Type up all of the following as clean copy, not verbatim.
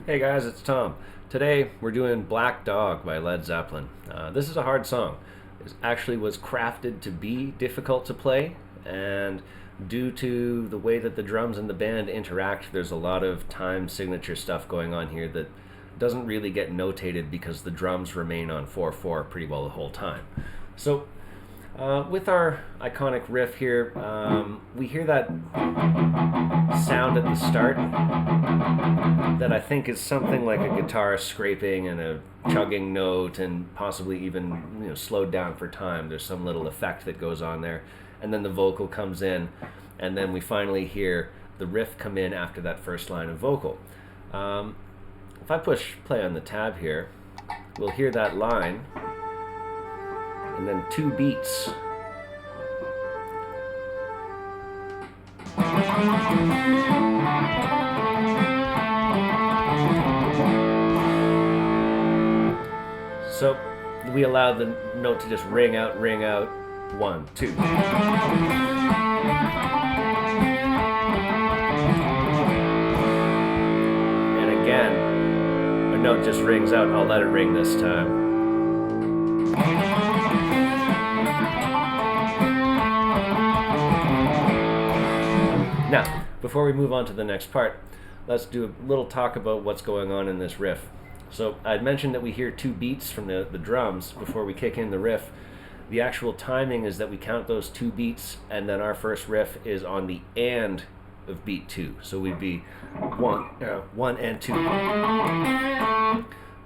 Hey guys, it's Tom. Today we're doing Black Dog by Led Zeppelin. This is a hard song. It actually was crafted to be difficult to play, and due to the way that the drums and the band interact, there's a lot of time signature stuff going on here that doesn't really get notated because the drums remain on 4/4 pretty well the whole time. So with our iconic riff here, we hear that sound at the start that I think is something like a guitar scraping and a chugging note, and possibly even slowed down for time. There's some little effect that goes on there, and then the vocal comes in, and then we finally hear the riff come in after that first line of vocal. If I push play on the tab here, we'll hear that line and then two beats. So we allow the note to just ring out, 1, 2. And again, a note just rings out. I'll let it ring this time. Now, before we move on to the next part, let's do a little talk about what's going on in this riff. So I'd mentioned that we hear two beats from the drums before we kick in the riff. The actual timing is that we count those two beats, and then our first riff is on the and of beat 2. So we'd be 1 and 2.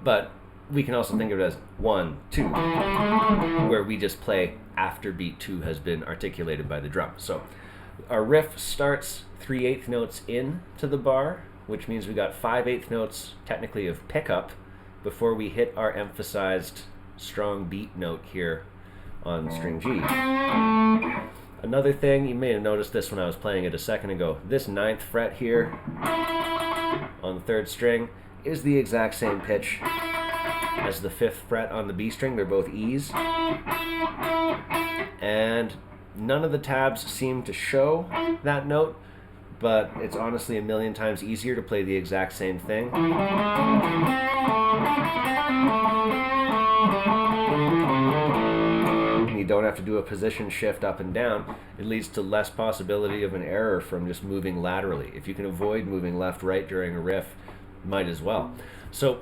But we can also think of it as 1, 2, where we just play after beat 2 has been articulated by the drum. So our riff starts 3/8 notes in to the bar, which means we got 5/8 notes technically of pickup before we hit our emphasized strong beat note here on string G. Another thing, you may have noticed this when I was playing it a second ago, this 9th fret here on the 3rd string is the exact same pitch as the 5th fret on the B string. They're both E's. And none of the tabs seem to show that note, but it's honestly a million times easier to play the exact same thing. You don't have to do a position shift up and down. It leads to less possibility of an error from just moving laterally. If you can avoid moving left-right during a riff, might as well. So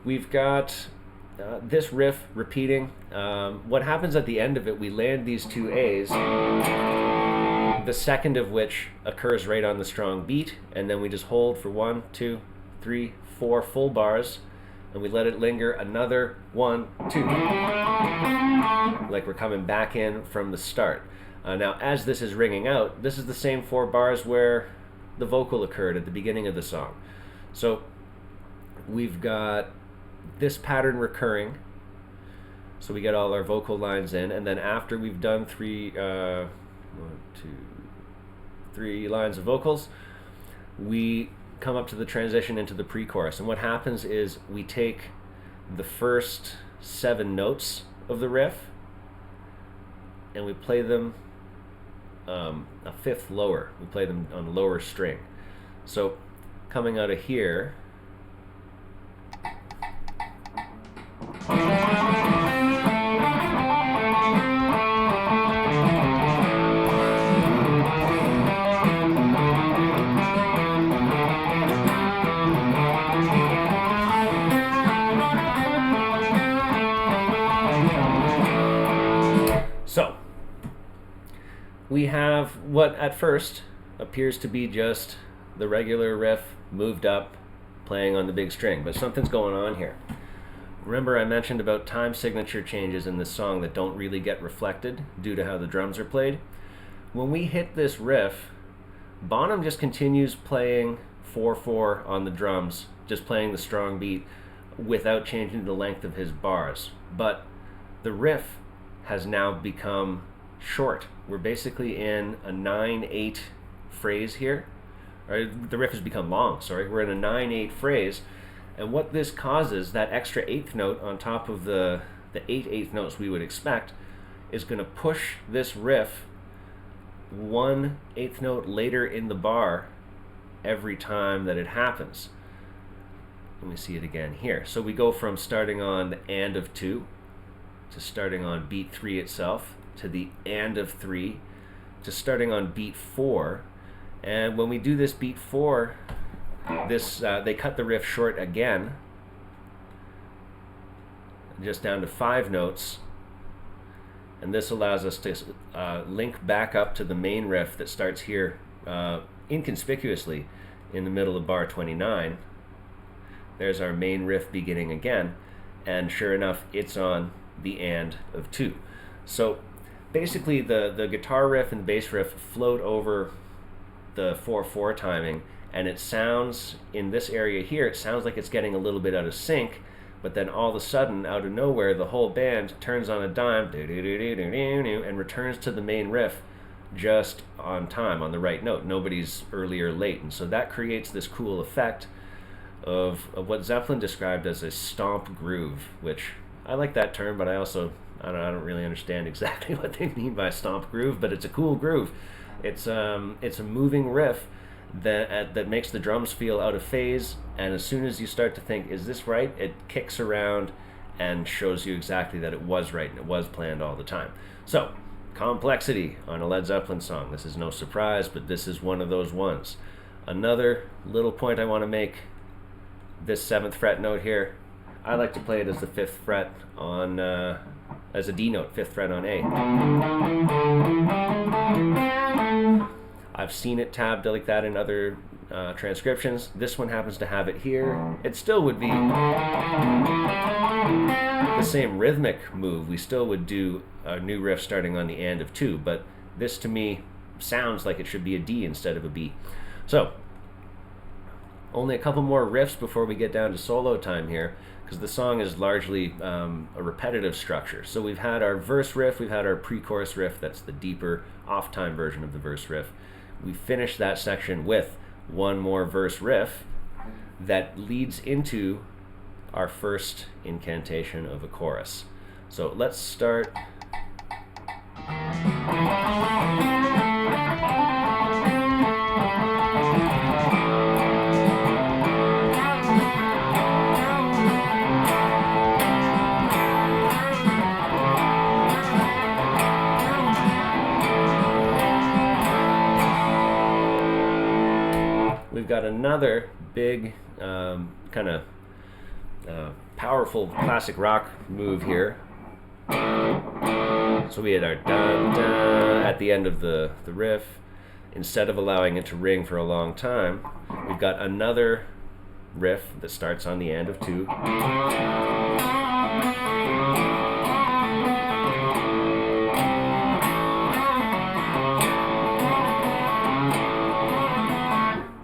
we've got this riff repeating. What happens at the end of it, we land these two A's, the second of which occurs right on the strong beat, and then we just hold for 1, 2, 3, 4 full bars, and we let it linger another 1, 2, like we're coming back in from the start. Now, as this is ringing out, this is the same 4 bars where the vocal occurred at the beginning of the song. So we've got this pattern recurring, so we get all our vocal lines in, and then after we've done 3 lines of vocals, we come up to the transition into the pre-chorus. And what happens is we take the first 7 notes of the riff and we play them a 5th lower. We play them on a lower string. So coming out of here, so we have what at first appears to be just the regular riff moved up, playing on the big string, but something's going on here. Remember I mentioned about time signature changes in this song that don't really get reflected due to how the drums are played? When we hit this riff, Bonham just continues playing 4/4 on the drums, just playing the strong beat without changing the length of his bars. But the riff has now become short. We're basically in a 9/8 phrase here. Or the riff has become long, sorry. We're in a 9/8 phrase. And what this causes, that extra 8th note on top of the 8/8 notes we would expect, is going to push this riff 1/8 note later in the bar every time that it happens. let me see it again here. So we go from starting on the and of 2 to starting on beat 3 itself to the and of 3 to starting on beat 4. And when we do this beat 4, they cut the riff short again, just down to 5 notes. And this allows us to link back up to the main riff that starts here inconspicuously in the middle of bar 29. There's our main riff beginning again, and sure enough, it's on the and of 2. So basically the guitar riff and the bass riff float over the 4/4 timing, and it sounds, in this area here, it sounds like it's getting a little bit out of sync, but then all of a sudden, out of nowhere, the whole band turns on a dime and returns to the main riff just on time, on the right note. Nobody's early or late, and so that creates this cool effect of what Zeppelin described as a stomp groove, which I like that term, but I don't really understand exactly what they mean by stomp groove, but it's a cool groove. It's a moving riff that makes the drums feel out of phase, and as soon as you start to think, is this right, it kicks around and shows you exactly that it was right and it was planned all the time. So, complexity on a Led Zeppelin song. This is no surprise, but this is one of those ones. Another little point I want to make, this 7th fret note here, I like to play it as the 5th fret on, as a D note, 5th fret on A. I've seen it tabbed like that in other transcriptions. This one happens to have it here. It still would be the same rhythmic move. We still would do a new riff starting on the and of 2, but this to me sounds like it should be a D instead of a B. So, only a couple more riffs before we get down to solo time here, because the song is largely a repetitive structure. So we've had our verse riff, we've had our pre-chorus riff, that's the deeper off-time version of the verse riff. We finish that section with one more verse riff that leads into our first incantation of a chorus. So let's start. We've got another big kind of powerful classic rock move here. So we had our dun dun at the end of the riff. Instead of allowing it to ring for a long time, we've got another riff that starts on the end of 2.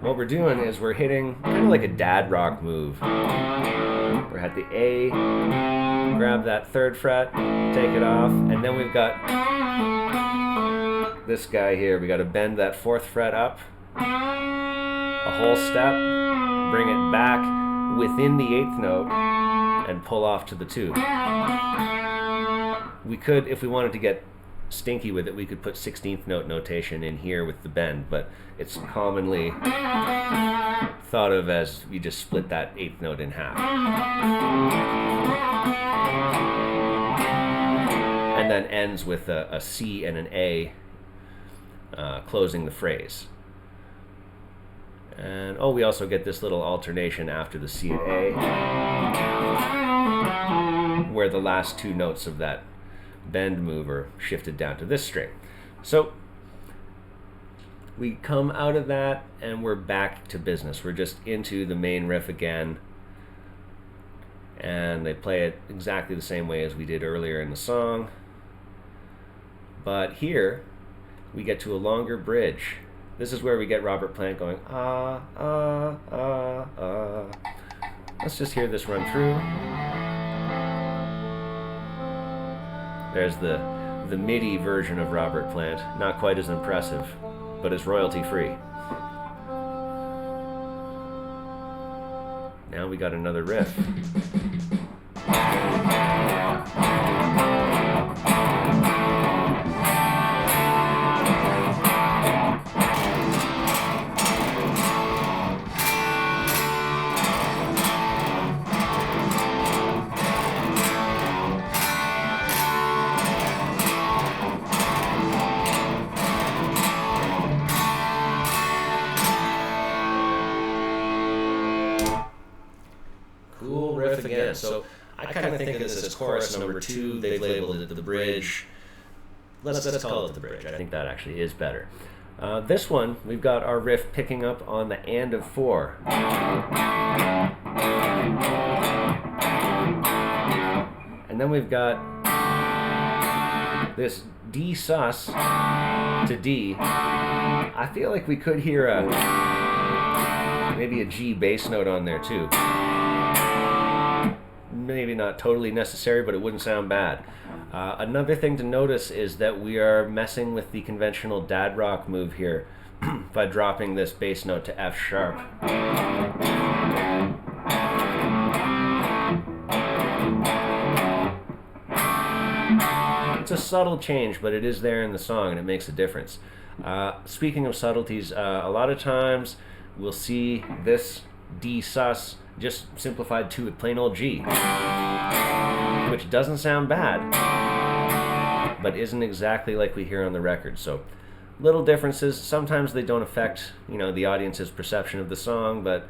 What we're doing is we're hitting kind of like a dad rock move. We're at the A, grab that 3rd fret, take it off, and then we've got this guy here. We got to bend that 4th fret up a whole step, bring it back within the 8th note, and pull off to the 2. We could, if we wanted to get stinky with it, we could put 16th note notation in here with the bend, but it's commonly thought of as you just split that 8th note in half. And then ends with a C and an A closing the phrase. And we also get this little alternation after the C and A, where the last 2 notes of that bend move are shifted down to this string. So we come out of that and we're back to business. We're just into the main riff again, and they play it exactly the same way as we did earlier in the song, but here we get to a longer bridge. This is where we get Robert Plant going ah ah ah ah. Let's just hear this run through. There's the MIDI version of Robert Plant. Not quite as impressive, but it's royalty free. Now we got another riff. riff again. So I kind of think of this as chorus number 2. They've labeled it the bridge. Let's call it the bridge. I think that actually is better. This one, we've got our riff picking up on the and of 4. And then we've got this D sus to D. I feel like we could hear maybe a G bass note on there too. Maybe not totally necessary, but it wouldn't sound bad. Another thing to notice is that we are messing with the conventional dad rock move here by dropping this bass note to F sharp. It's a subtle change, but it is there in the song and it makes a difference. Speaking of subtleties, a lot of times we'll see this D sus just simplified to a plain old G, which doesn't sound bad, but isn't exactly like we hear on the record. So little differences. Sometimes they don't affect, the audience's perception of the song, but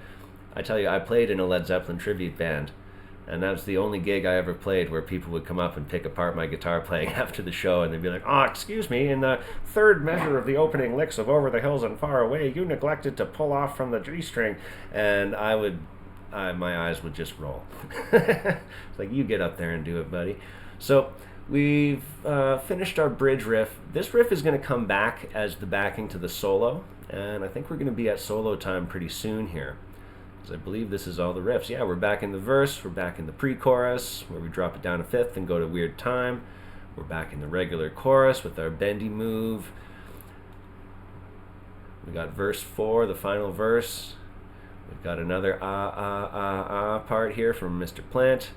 I tell you, I played in a Led Zeppelin tribute band, and that was the only gig I ever played where people would come up and pick apart my guitar playing after the show, and they'd be like, "Oh, excuse me, in the third measure of the opening licks of Over the Hills and Far Away, you neglected to pull off from the G string," and my eyes would just roll. It's like, you get up there and do it, buddy. So we've finished our bridge riff. This riff is going to come back as the backing to the solo, and I think we're going to be at solo time pretty soon here, because I believe this is all the riffs. Yeah, we're back in the verse, we're back in the pre-chorus, where we drop it down a fifth and go to weird time. We're back in the regular chorus with our bendy move. We got verse 4, the final verse. We've got another part here from Mr. Plant.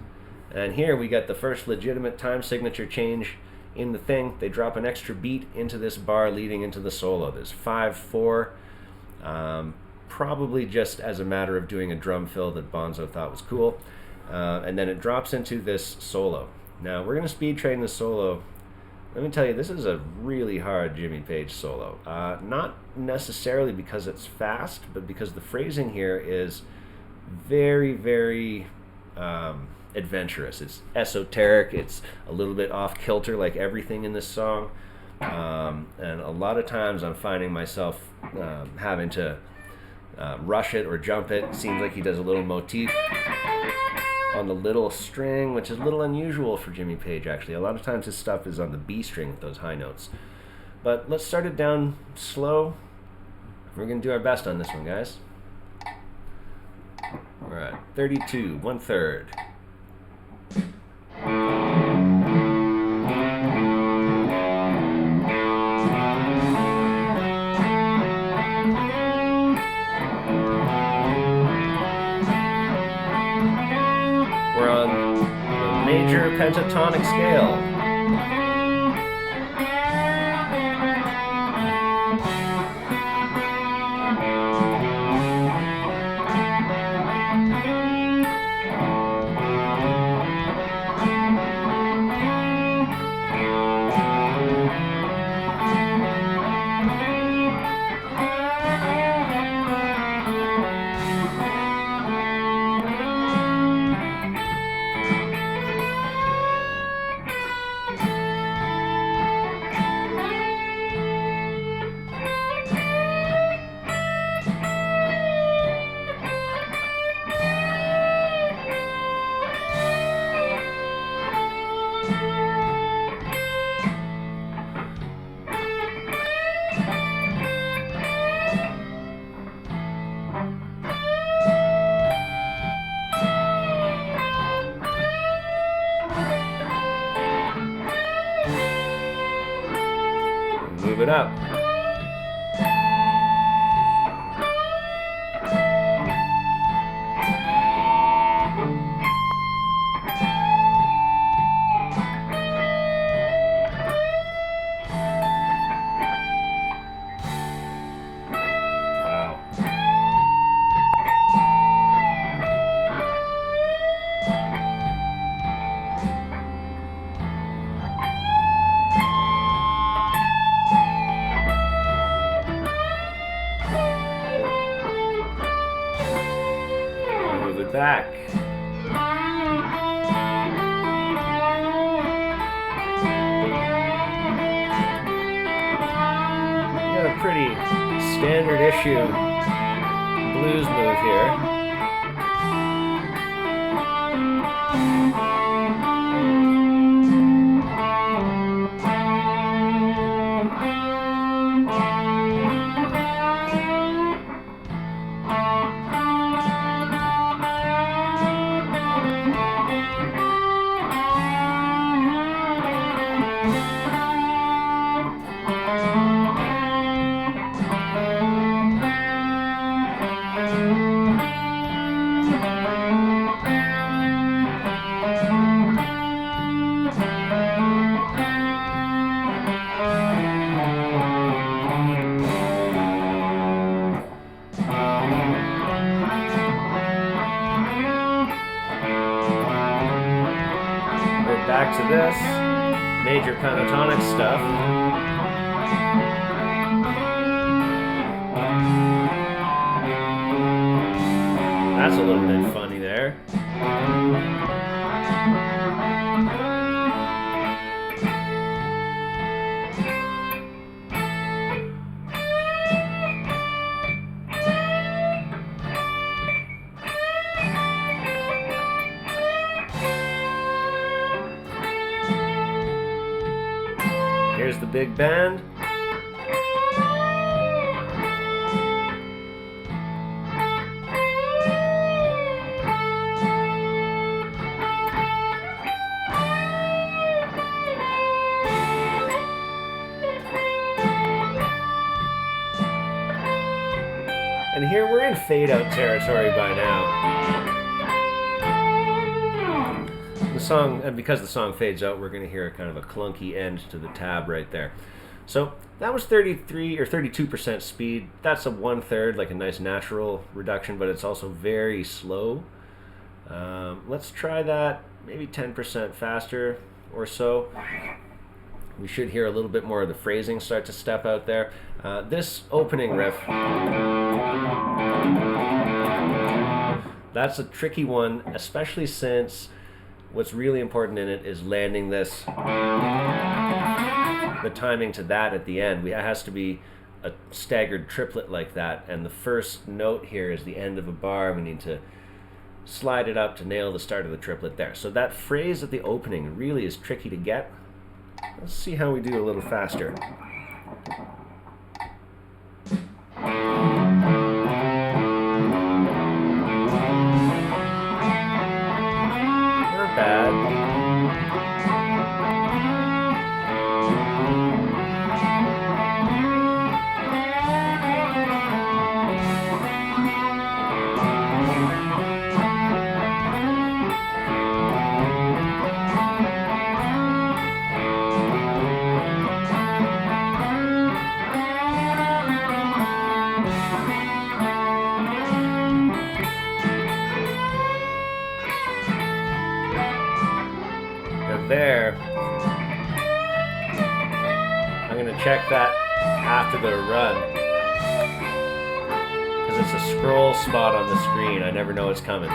And here we got the first legitimate time signature change in the thing. They drop an extra beat into this bar leading into the solo. There's 5/4. Probably just as a matter of doing a drum fill that Bonzo thought was cool. And then it drops into this solo. Now we're going to speed train the solo. Let me tell you, this is a really hard Jimmy Page solo. Not necessarily because it's fast, but because the phrasing here is very, very adventurous. It's esoteric. It's a little bit off kilter, like everything in this song. And a lot of times I'm finding myself having to rush it or jump it. It seems like he does a little motif on the little string, which is a little unusual for Jimmy Page, actually. A lot of times his stuff is on the B string with those high notes. But let's start it down slow. We're going to do our best on this one, guys. We're at 32, 1/3. We're on the major pentatonic scale. Move it up. Back. standard issue blues move here. Back to this major pentatonic stuff. That's a little bit funny there. Here's the big band. And here we're in fade out territory by now. The song, and because the song fades out, we're going to hear kind of a clunky end to the tab right there. So that was 33 or 32% speed. That's a 1/3, like a nice natural reduction, but it's also very slow. Let's try that maybe 10% faster or so. We should hear a little bit more of the phrasing start to step out there. This opening riff, that's a tricky one, especially since what's really important in it is landing this, the timing to that at the end. It has to be a staggered triplet like that, and the first note here is the end of a bar. We need to slide it up to nail the start of the triplet there. So that phrase at the opening really is tricky to get. Let's see how we do a little faster. Not bad. There, I'm going to check that after the run, because it's a scroll spot on the screen. I never know it's coming.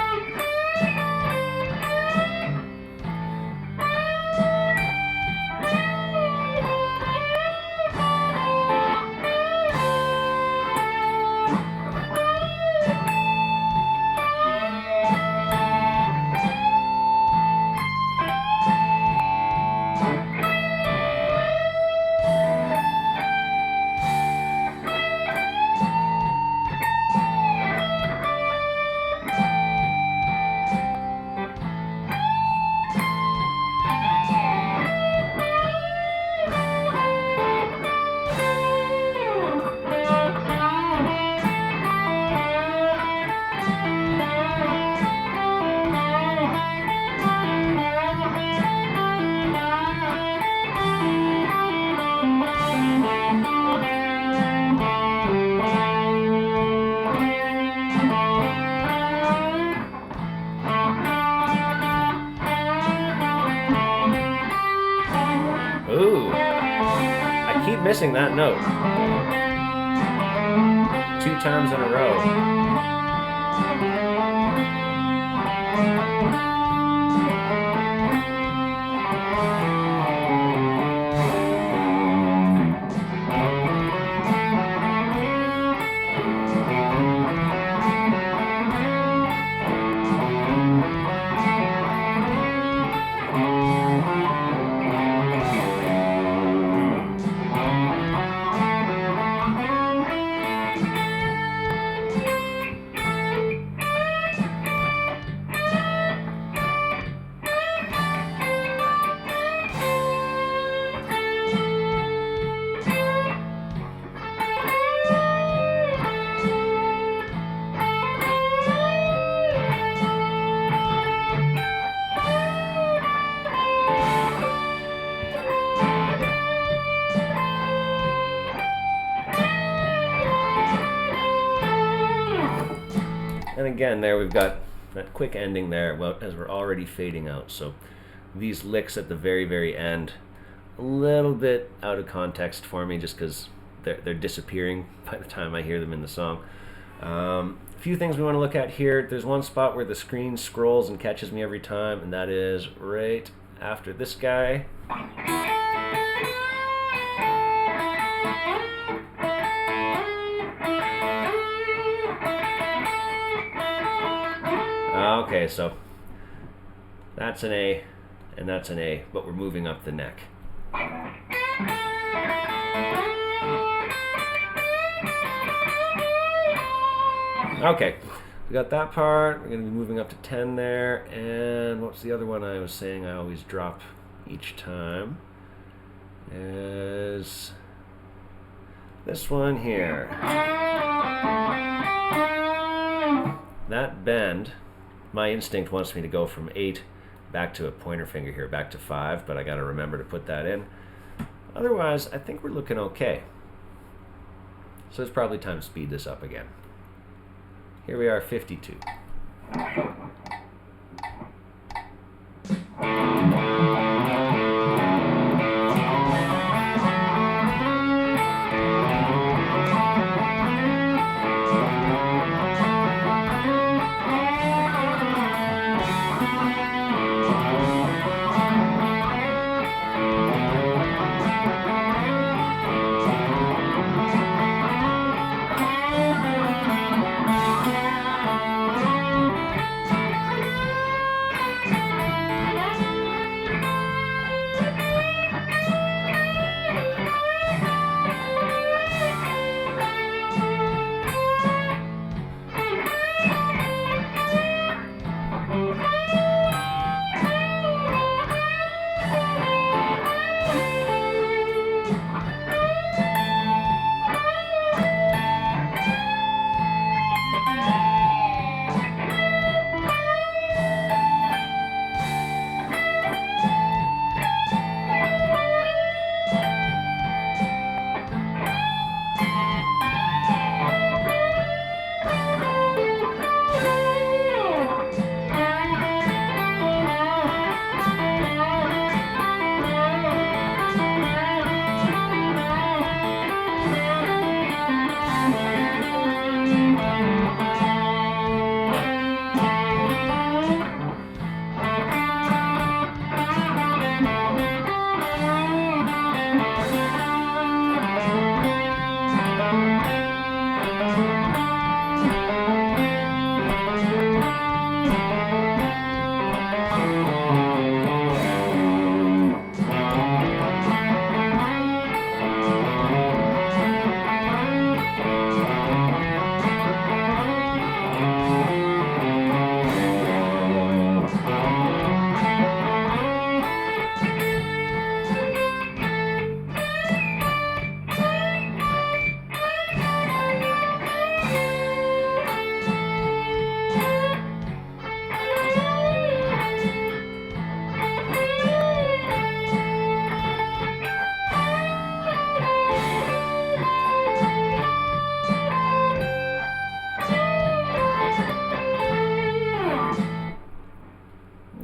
Ooh, I keep missing that note 2 times in a row. again, there we've got that quick ending there as we're already fading out. So these licks at the very, very end, a little bit out of context for me just because they're disappearing by the time I hear them in the song. A few things we want to look at here. There's one spot where the screen scrolls and catches me every time, and that is right after this guy. Okay, so that's an A and that's an A, but we're moving up the neck. Okay, we got that part. We're going to be moving up to 10 there. And what's the other one I was saying I always drop each time? Is this one here. That bend, my instinct wants me to go from 8 back to a pointer finger here, back to 5, but I got to remember to put that in. Otherwise, I think we're looking okay. So it's probably time to speed this up again. Here we are, 52.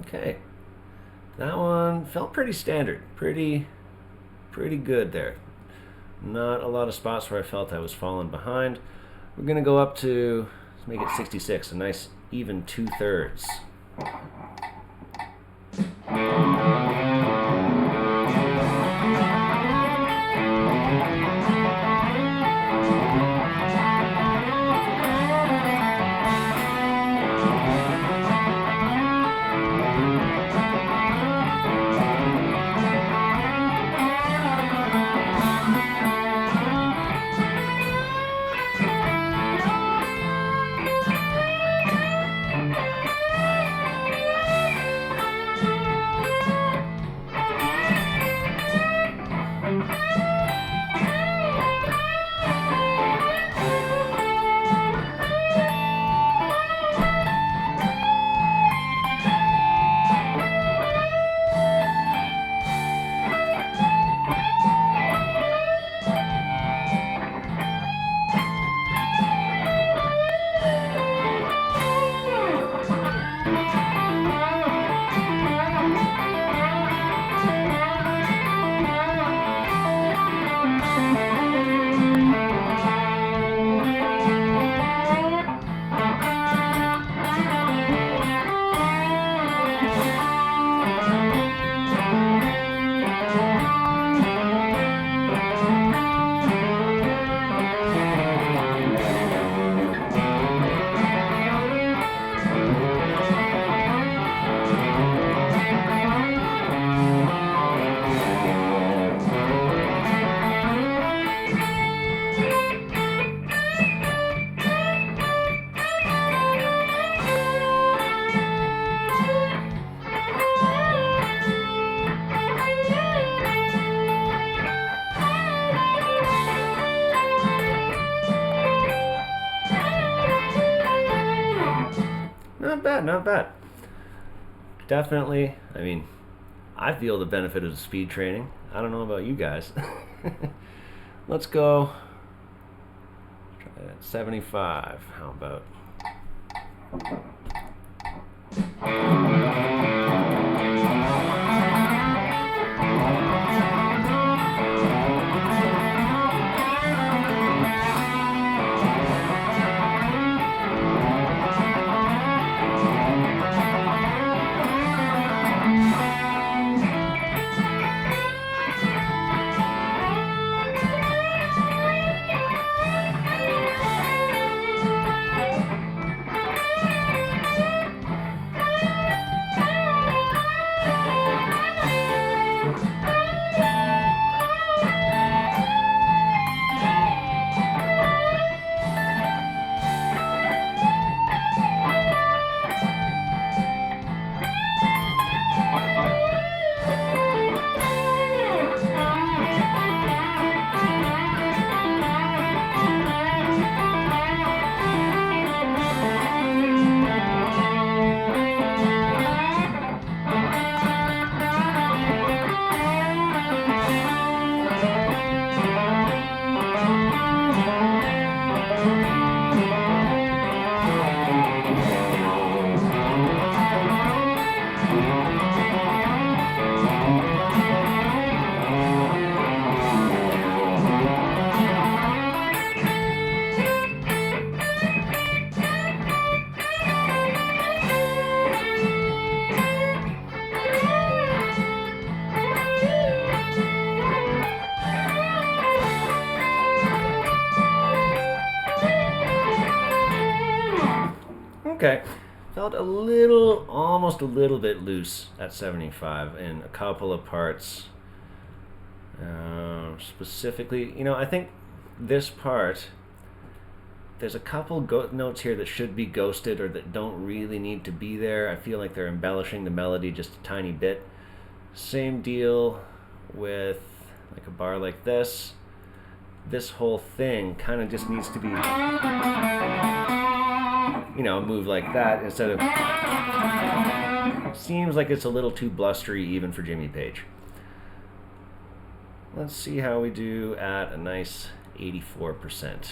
Okay, that one felt pretty standard, pretty good there. Not a lot of spots where I felt I was falling behind. We're gonna go up to, let's make it 66, a nice even 2/3. not bad. Definitely, I mean, I feel the benefit of the speed training. I don't know about you guys. Let's go try that 75. How about? Okay, felt a little, almost a little bit loose at 75 in a couple of parts. Specifically, I think this part, there's a couple notes here that should be ghosted or that don't really need to be there. I feel like they're embellishing the melody just a tiny bit. Same deal with like a bar like this. This whole thing kind of just needs to be, move like that instead of, seems like it's a little too blustery even for Jimmy Page. Let's see how we do at a nice 84%.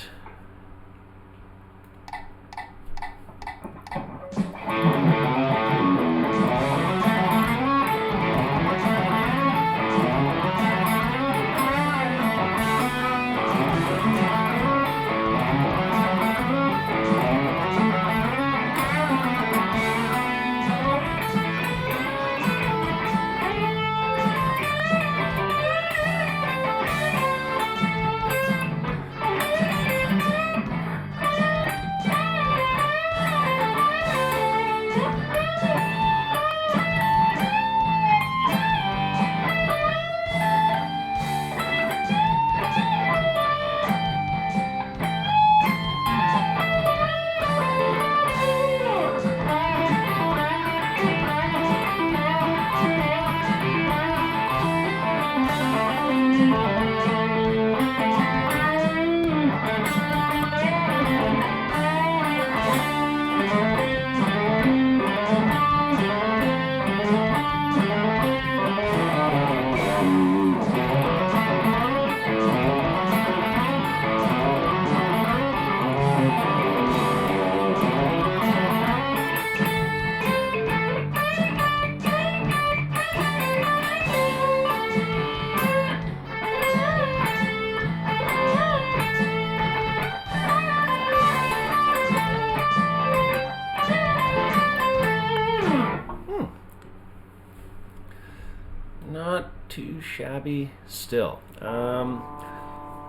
Not too shabby still.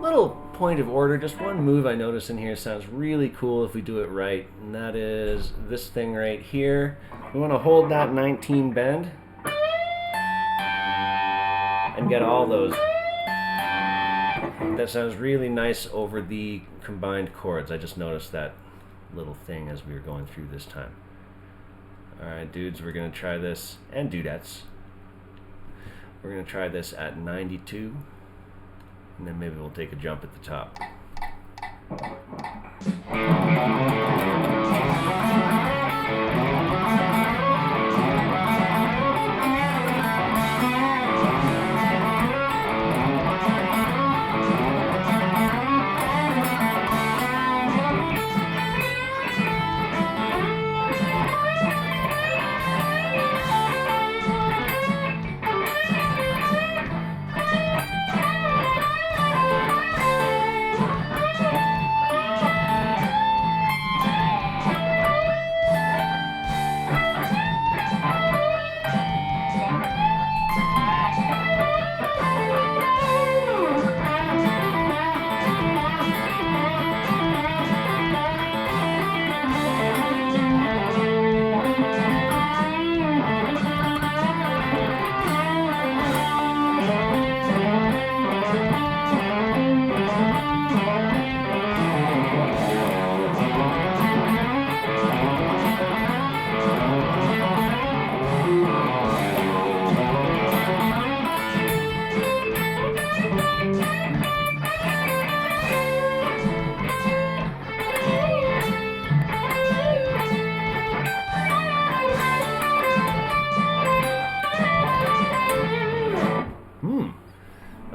Little point of order, just one move I noticed in here sounds really cool if we do it right, and that is this thing right here. We want to hold that 19 bend and get all those. That sounds really nice over the combined chords. I just noticed that little thing as we were going through this time. Alright dudes, we're going to try this, and dudettes. We're going to try this at 92, and then maybe we'll take a jump at the top.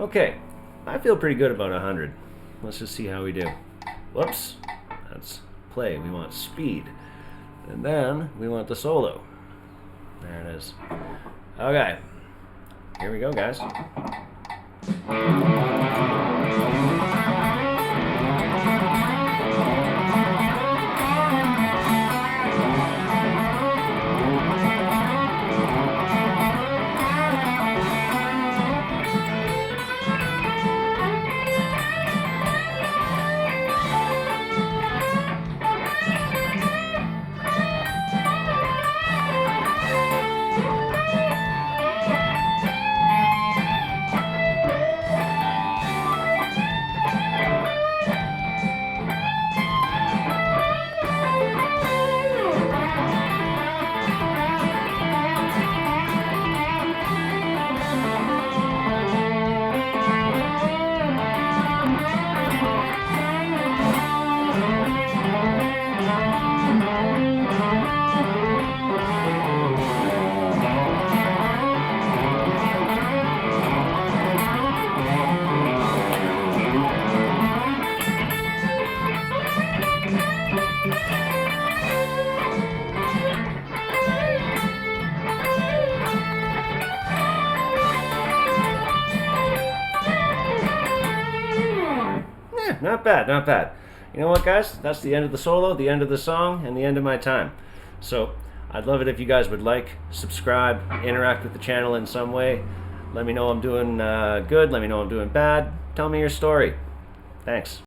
Okay, I feel pretty good about 100. Let's just see how we do. Whoops, that's play. We want speed. And then we want the solo. There it is. Okay, here we go, guys. Not bad, not bad. You know what, guys? That's the end of the solo, the end of the song, and the end of my time. So I'd love it if you guys would like, subscribe, interact with the channel in some way. Let me know I'm doing good, let me know I'm doing bad. Tell me your story. Thanks.